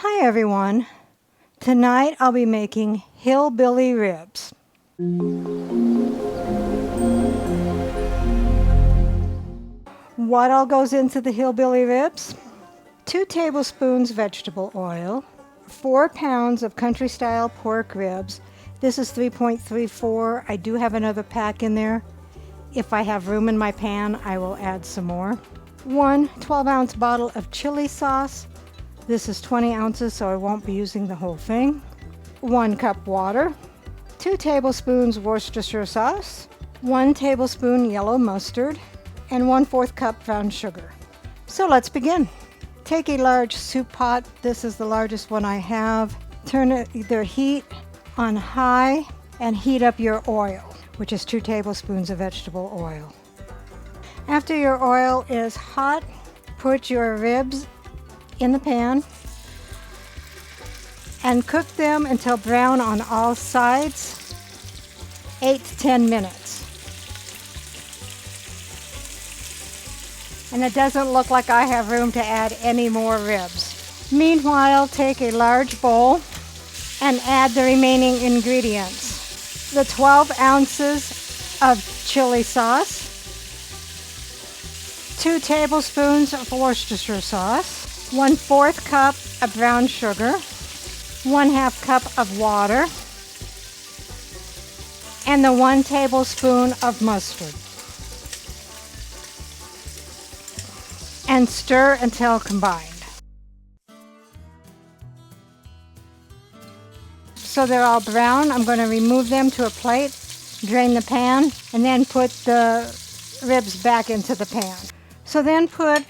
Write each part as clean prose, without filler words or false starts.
Hi everyone. Tonight I'll be making hillbilly ribs. What all goes into the hillbilly ribs? 2 tablespoons vegetable oil, 4 pounds of country style pork ribs. This is 3.34. I do have another pack in there. If I have room in my pan, I will add some more. 1 12-ounce bottle of chili sauce. This is 20 ounces, so I won't be using the whole thing. 1 cup water, 2 tablespoons Worcestershire sauce, 1 tablespoon yellow mustard, and 1/4 cup brown sugar. So let's begin. Take a large soup pot. This is the largest one I have. Turn the heat on high and heat up your oil, which is 2 tablespoons of vegetable oil. After your oil is hot, put your ribs in the pan and cook them until brown on all sides, 8 to 10 minutes. And it doesn't look like I have room to add any more ribs. Meanwhile, take a large bowl and add the remaining ingredients. The 12 ounces of chili sauce, 2 tablespoons of Worcestershire sauce, 1/4 cup of brown sugar, 1/2 cup of water, and the 1 tablespoon of mustard. And stir until combined. So they're all brown. I'm going to remove them to a plate, drain the pan, and then put the ribs back into the pan. So then put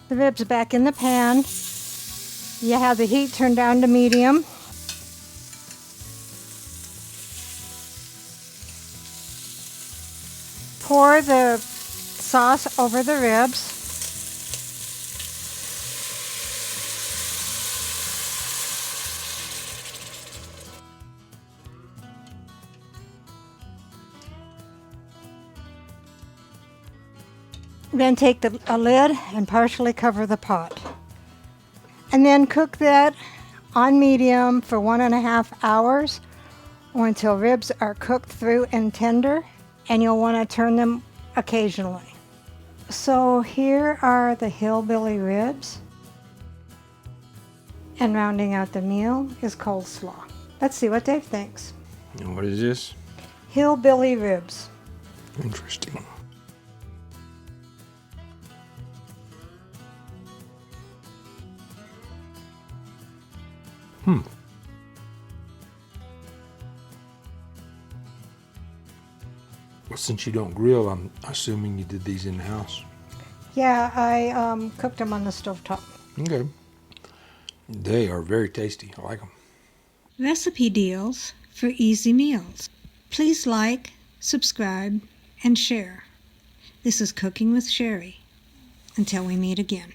the ribs back in the pan. You have the heat turned down to medium. Pour the sauce over the ribs. Then take a lid and partially cover the pot. And then cook that on medium for 1.5 hours or until ribs are cooked through and tender, and you'll want to turn them occasionally. So here are the hillbilly ribs. And rounding out the meal is coleslaw. Let's see what Dave thinks. And what is this? Hillbilly ribs. Interesting. Well, since you don't grill, I'm assuming you did these in the house. Yeah, I cooked them on the stovetop. Okay. They are very tasty. I like them. Recipe deals for easy meals. Please like, subscribe, and share. This is Cooking with Sherry. Until we meet again.